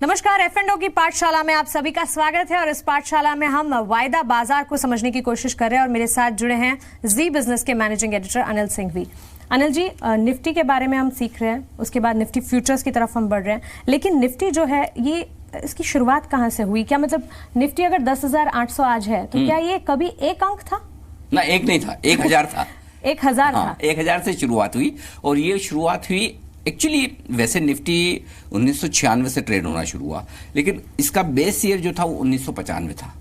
नमस्कार, F&O की पाठशाला में आप सभी का स्वागत है और इस पाठशाला में हम वायदा बाजार को समझने की कोशिश कर रहे हैं और मेरे साथ जुड़े हैं जी बिजनेस के managing editor Anil Singhvi. Anil ji, Nifty के बारे में हम सीख रहे हैं, उसके बाद निफ्टी फ्यूचर्स की तरफ हम बढ़ रहे हैं, लेकिन निफ्टी जो है ये इसकी शुरुआत कहाँ से हुई? क्या मतलब निफ्टी अगर 10,800 आज है तो क्या ये कभी एक अंक था? ना, एक नहीं था, 1,000 था। 1,000 था। 1,000 से शुरुआत हुई और ये शुरुआत हुई एक्चुअली वैसे निफ्टी 1996 से ट्रेड होना शुरू हुआ, लेकिन इसका बेस ईयर जो था वो 1995 था।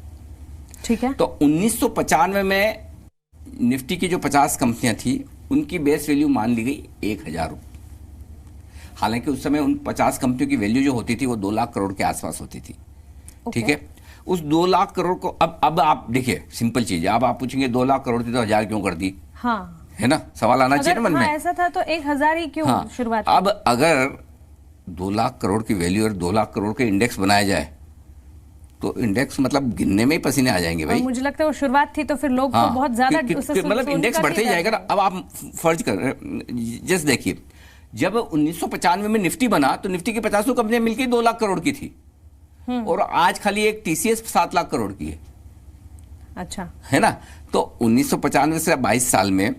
ठीक है। तो 1995 में निफ्टी की जो 50 कंपनियां थी उनकी बेस वैल्यू मान ली गई 1,000 रुपये। हालांकि उस समय उन 50 कंपनियों की वैल्यू जो होती थी वो 2 लाख करोड़ के आसपास होती थी। ठीक है। उस 2 लाख करोड़ को अब आप देखिए, सिंपल चीज है, अब आप पूछेंगे 2 लाख करोड़ थी तो 1,000 क्यों कर दी? हाँ, है ना, सवाल आना चाहिए ना मन में। ऐसा था तो 1,000 ही क्यों शुरुआत? अब अगर 2 लाख करोड़ की वैल्यू और 2 लाख करोड़ के इंडेक्स बनाया जाए तो इंडेक्स मतलब गिनने में ही पसीने आ जाएंगे भाई। मुझे लगता है वो शुरुआत थी तो फिर लोग तो बहुत ज्यादा मतलब इंडेक्स बढ़ते ही जाएगा ना। अब आप फर्ज कर जस्ट देखिए, जब 1995 में निफ्टी बना तो निफ्टी की 50 कंपनियां मिलकर 2 लाख करोड़ की थी और आज खाली एक टीसीएस 7 लाख करोड़ की है। अच्छा, है ना। तो 1995 से 22 साल में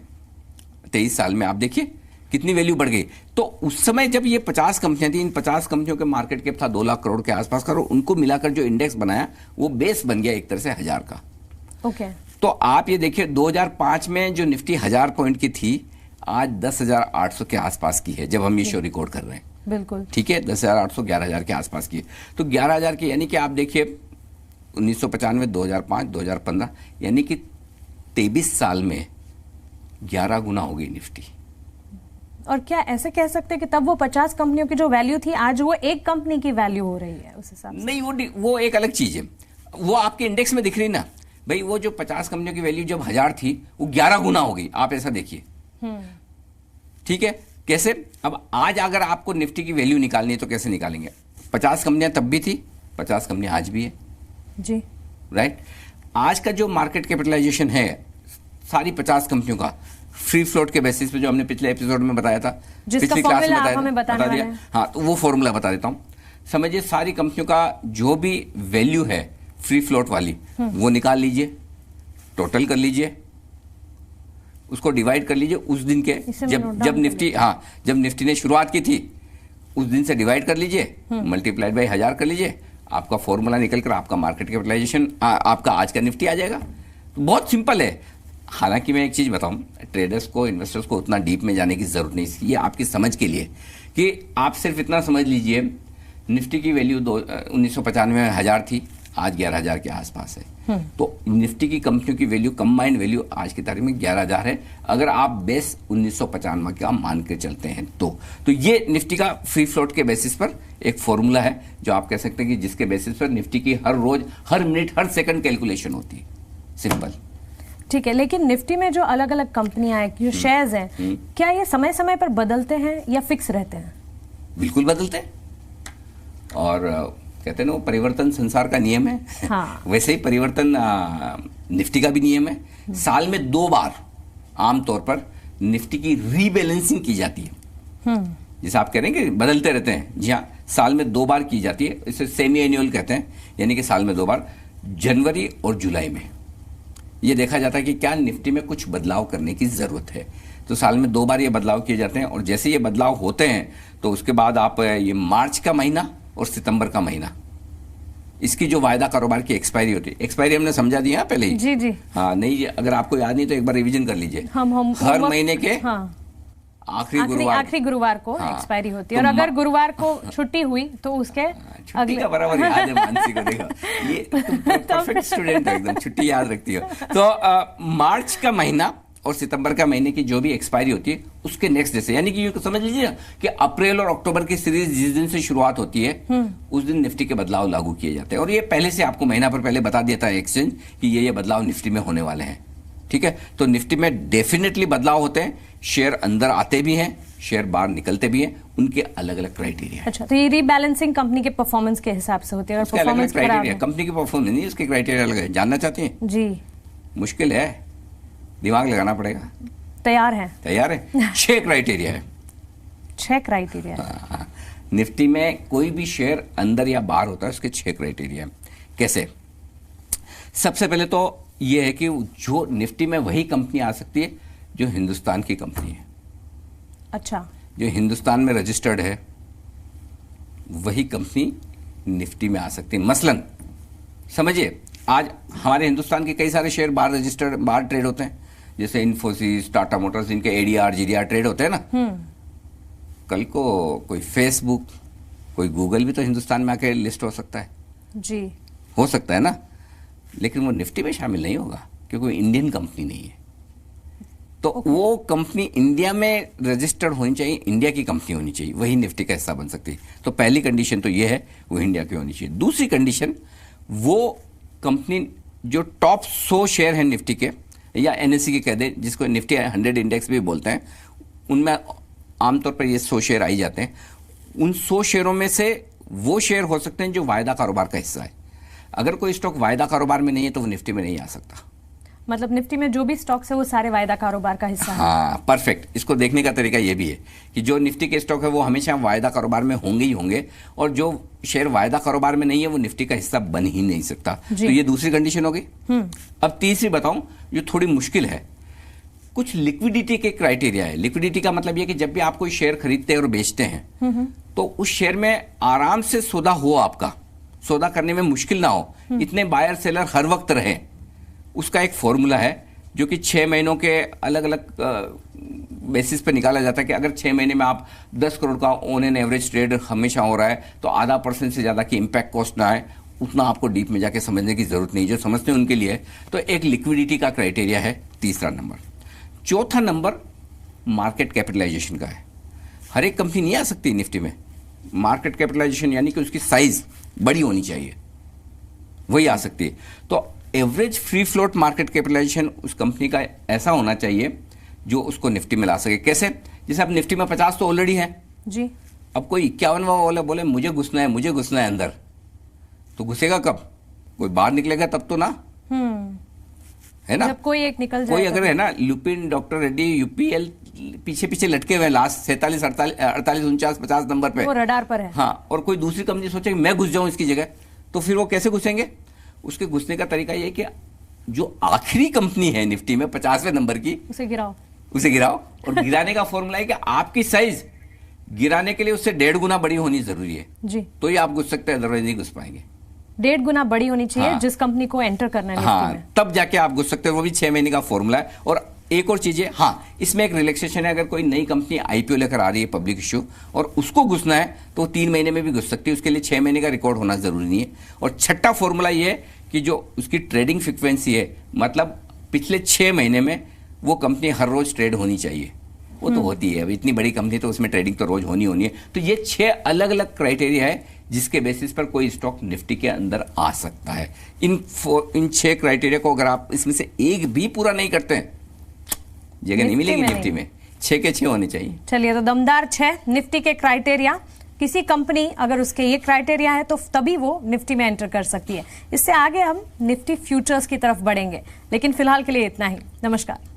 23 साल में आप देखिए कितनी वैल्यू बढ़ गई। तो उस समय जब ये 50 कंपनियां थी, इन 50 कंपनियों के मार्केट कैप था 2 लाख करोड़ के आसपास का, और उनको मिलाकर जो इंडेक्स बनाया वो बेस बन गया एक तरह से 1,000 का। ओके। तो आप ये देखिए 2005 में जो निफ्टी 1,000 पॉइंट की थी आज 10,800 के आसपास की है जब हम ये शो रिकॉर्ड कर रहे हैं। बिल्कुल ठीक है, 10,800 11,000 के आसपास की है। तो 11,000 की यानी कि आप देखिए 1995, 2005, 2015 यानी कि 23 साल में 11 गुना हो गई निफ्टी। और क्या ऐसे कह सकते हैं कि तब वो 50 कंपनियों की जो वैल्यू थी आज वो एक कंपनी की वैल्यू हो रही है उस हिसाब से? नहीं, वो एक अलग चीज है, वो आपके इंडेक्स में दिख रही ना भाई। वो जो 50 कंपनियों की वैल्यू जब 1,000 थी वो 11 गुना हो गई। आप ऐसा देखिए। ठीक है, कैसे? अब आज अगर आपको निफ्टी की वैल्यू निकालनी है तो कैसे निकालेंगे? 50 कंपनियां तब भी थी, 50 कंपनियां आज भी है जी। राइट। आज का जो मार्केट कैपिटलाइजेशन है सारी 50 कंपनियों का फ्री फ्लोट के बेसिस पे, जो हमने पिछले एपिसोड में बताया था, पिछली क्लास में बता दिया। हाँ, तो वो फॉर्मूला बता देता हूं। समझिए सारी कंपनियों का जो भी वैल्यू है फ्री फ्लोट वाली वो निकाल लीजिए, टोटल कर लीजिए, उसको डिवाइड कर लीजिए उस दिन के जब निफ्टी ने शुरुआत की थी उस दिन से डिवाइड कर लीजिए, मल्टीप्लाइड बाई 1,000 कर लीजिए, आपका फॉर्मूला निकलकर आपका मार्केट कैपिटलाइजेशन आपका आज का निफ्टी आ जाएगा। तो बहुत सिंपल है। हालांकि मैं एक चीज बताऊं, ट्रेडर्स को, इन्वेस्टर्स को उतना डीप में जाने की जरूरत नहीं, ये आपकी समझ के लिए कि आप सिर्फ इतना समझ लीजिए निफ्टी की वैल्यू 1995 में 1,000 थी, आज 11,000 के आसपास है। तो निफ्टी की कंपनियों की वैल्यू, कंबाइंड वैल्यू आज की तारीख में 11,000 है अगर आप बेस 1995 का मान के चलते हैं तो ये निफ्टी का फ्री फ्लोट के बेसिस पर एक फॉर्मूला है जो आप कह सकते हैं कि जिसके बेसिस पर निफ्टी की हर रोज, हर मिनट, हर सेकंड कैलकुलेशन होती है। सिंपल। ठीक है, लेकिन निफ्टी में जो अलग अलग कंपनियां हैं, जो शेयर्स हैं, क्या ये समय समय पर बदलते हैं या फिक्स रहते हैं? बिल्कुल बदलते हैं। और कहते हैं ना, परिवर्तन संसार का नियम है। हाँ। वैसे ही परिवर्तन निफ्टी का भी नियम है। साल में 2 बार आमतौर पर निफ्टी की रीबैलेंसिंग की जाती है। जैसे आप कह रहे हैं कि बदलते रहते हैं, जी हाँ, साल में 2 बार की जाती है। इसे सेमी एनुअल कहते हैं, यानी कि साल में 2 बार, जनवरी और जुलाई में ये देखा जाता है कि क्या निफ्टी में कुछ बदलाव करने की जरूरत है। तो साल में 2 बार ये बदलाव किए जाते हैं और जैसे ये बदलाव होते हैं तो उसके बाद आप ये मार्च का महीना और सितंबर का महीना, इसकी जो वायदा कारोबार की एक्सपायरी होती है, एक्सपायरी हमने समझा दिया पहले ही। जी जी। हाँ, नहीं, अगर आपको याद नहीं तो एक बार रिवीजन कर लीजिए। हर महीने के आखिरी गुरुवार को एक्सपायरी होती है और अगर गुरुवार को छुट्टी हुई तो उसके छुट्टी का बराबर याद है मानसी को। देखो ये तुम परफेक्ट स्टूडेंट हो, एकदम छुट्टी याद रखती हो। तो मार्च का महीना और सितंबर का महीने की जो भी एक्सपायरी होती है उसके नेक्स्ट डे से, यानी कि समझ लीजिए कि अप्रैल और अक्टूबर की सीरीज जिस दिन से शुरुआत होती है उस दिन निफ्टी के बदलाव लागू किए जाते हैं। और ये पहले से आपको महीना पर पहले बता देता है एक्सचेंज कि ये बदलाव निफ्टी में होने वाले हैं। ठीक है, तो निफ्टी में डेफिनेटली बदलाव होते हैं। शेयर अंदर आते भी हैं, शेयर बाहर निकलते भी हैं, उनके अलग अलग क्राइटेरिया। अच्छा, तो ये रीबैलेंसिंग कंपनी के परफॉर्मेंस के हिसाब से होती है? अगर परफॉर्मेंस क्राइटेरिया कंपनी की परफॉर्मेंस नहीं, उसके क्राइटेरिया अलग है। जानना चाहते हैं? जी। मुश्किल है, दिमाग लगाना पड़ेगा। तैयार है? तैयार है। 6 क्राइटेरिया है। 6 क्राइटेरिया? निफ्टी में कोई भी शेयर अंदर या बाहर होता है, उसके 6 क्राइटेरिया। कैसे? सबसे पहले तो ये है कि जो निफ्टी में वही कंपनी आ सकती है जो हिंदुस्तान की कंपनी है। अच्छा, जो हिंदुस्तान में रजिस्टर्ड है वही कंपनी निफ्टी में आ सकती है। मसलन समझिए, आज हमारे हिंदुस्तान के कई सारे शेयर बाहर रजिस्टर्ड, बाहर ट्रेड होते हैं, जैसे इन्फोसिस, टाटा मोटर्स, इनके एडीआर जीडीआर ट्रेड होते हैं ना। कल को कोई फेसबुक, कोई गूगल भी तो हिंदुस्तान में आके लिस्ट हो सकता है जी, हो सकता है ना, लेकिन वो निफ्टी में शामिल नहीं होगा क्योंकि वो इंडियन कंपनी नहीं है। तो वो कंपनी इंडिया में रजिस्टर्ड होनी चाहिए, इंडिया की कंपनी होनी चाहिए, वही निफ्टी का हिस्सा बन सकती है। तो पहली कंडीशन तो ये है, वो इंडिया की होनी चाहिए। दूसरी कंडीशन, वो कंपनी जो टॉप 100 शेयर है निफ्टी के या एनएससी के कह दे, जिसको निफ्टी 100 इंडेक्स भी बोलते हैं, उनमें आमतौर पर ये 100 शेयर आई जाते हैं। उन 100 शेयरों में से वो शेयर हो सकते हैं जो वायदा कारोबार का हिस्सा है। अगर कोई स्टॉक वायदा कारोबार में नहीं है तो वो निफ्टी में नहीं आ सकता। मतलब निफ्टी में जो भी स्टॉक्स है वो सारे वायदा कारोबार का हिस्सा है। हाँ, परफेक्ट। इसको देखने का तरीका ये भी है कि जो निफ्टी के स्टॉक है वो हमेशा वायदा कारोबार में होंगे ही होंगे, और जो शेयर वायदा कारोबार में नहीं है वो निफ्टी का हिस्सा बन ही नहीं सकता। तो ये दूसरी कंडीशन हो गई। अब तीसरी बताऊं, जो थोड़ी मुश्किल है। कुछ लिक्विडिटी के क्राइटेरिया है। लिक्विडिटी का मतलब ये कि जब भी आप कोई शेयर खरीदते हैं और बेचते हैं तो उस शेयर में आराम से सौदा हो, आपका सौदा करने में मुश्किल ना हो, इतने बायर सेलर हर वक्त रहे, उसका एक फॉर्मूला है जो कि 6 महीनों के अलग अलग बेसिस पे निकाला जाता है कि अगर 6 महीने में आप 10 करोड़ का ऑन एन एवरेज ट्रेड हमेशा हो रहा है तो आधा % से ज़्यादा की इम्पैक्ट कॉस्ट ना आए। उतना आपको डीप में जाके समझने की जरूरत नहीं, जो समझते हैं उनके लिए। तो एक लिक्विडिटी का क्राइटेरिया है तीसरा नंबर। चौथा नंबर मार्केट कैपिटलाइजेशन का है। हर एक कंपनी नहीं आ सकती निफ्टी में। मार्केट कैपिटलाइजेशन यानी कि उसकी साइज बड़ी होनी चाहिए, वही आ सकती है। तो average free float market capitalization उस कंपनी का ऐसा होना चाहिए जो उसको निफ्टी में ला सके। कैसे? जैसे अब निफ्टी में 50 तो ऑलरेडी है जी। अब कोई 51वां वाला बोले मुझे घुसना है अंदर, तो घुसेगा कब? कोई बाहर निकलेगा तब तो ना, है ना? जब कोई एक निकल जाए, कोई अगर है ना, लुपिन, डॉक्टर रेड्डी, यूपीएल पीछे पीछे लटके हुए लास्ट 47, 48, 49, 50 नंबर पे, वो रडार पर है। हाँ, और कोई दूसरी कंपनी सोचे कि मैं घुस जाऊं इसकी जगह, तो फिर वो कैसे घुसेंगे? उसके घुसने का तरीका ये कि जो आखिरी कंपनी है निफ्टी में 50वें नंबर की, उसे गिराओ। और गिराने का फॉर्मूला है कि आपकी साइज गिराने के लिए उससे 1.5 गुना बड़ी होनी जरूरी है जी, तो ही आप घुस सकते हैं, अदरवाइज नहीं घुस पाएंगे। 1.5 गुना बड़ी होनी चाहिए। हाँ, जिस कंपनी को एंटर करना है निफ्टी में, तब जाके आप घुस सकते हैं। वो भी 6 महीने का फॉर्मूला है। और एक और चीज है, हाँ, इसमें एक रिलैक्सेशन है। अगर कोई नई कंपनी आईपीओ लेकर आ रही है, पब्लिक इश्यू, और उसको घुसना है तो 3 महीने में भी घुस सकती है। उसके लिए 6 महीने का रिकॉर्ड होना जरूरी नहीं है। और छठा फॉर्मूला ये है कि जो उसकी ट्रेडिंग फ्रिक्वेंसी है, मतलब पिछले 6 महीने में वो कंपनी हर रोज ट्रेड होनी चाहिए। वो तो होती है, अब इतनी बड़ी कंपनी तो उसमें ट्रेडिंग तो रोज होनी है। तो ये 6 अलग अलग क्राइटेरिया है जिसके बेसिस पर कोई स्टॉक निफ्टी के अंदर आ सकता है। इन 6 क्राइटेरिया को अगर आप इसमें से एक भी पूरा नहीं करते हैं, जगह नहीं मिलेगी निफ्टी में। 6 के 6 होने चाहिए। चलिए, तो दमदार 6 निफ्टी के क्राइटेरिया। किसी कंपनी अगर उसके ये क्राइटेरिया है तो तभी वो निफ्टी में एंटर कर सकती है। इससे आगे हम निफ्टी फ्यूचर्स की तरफ बढ़ेंगे, लेकिन फिलहाल के लिए इतना ही। नमस्कार।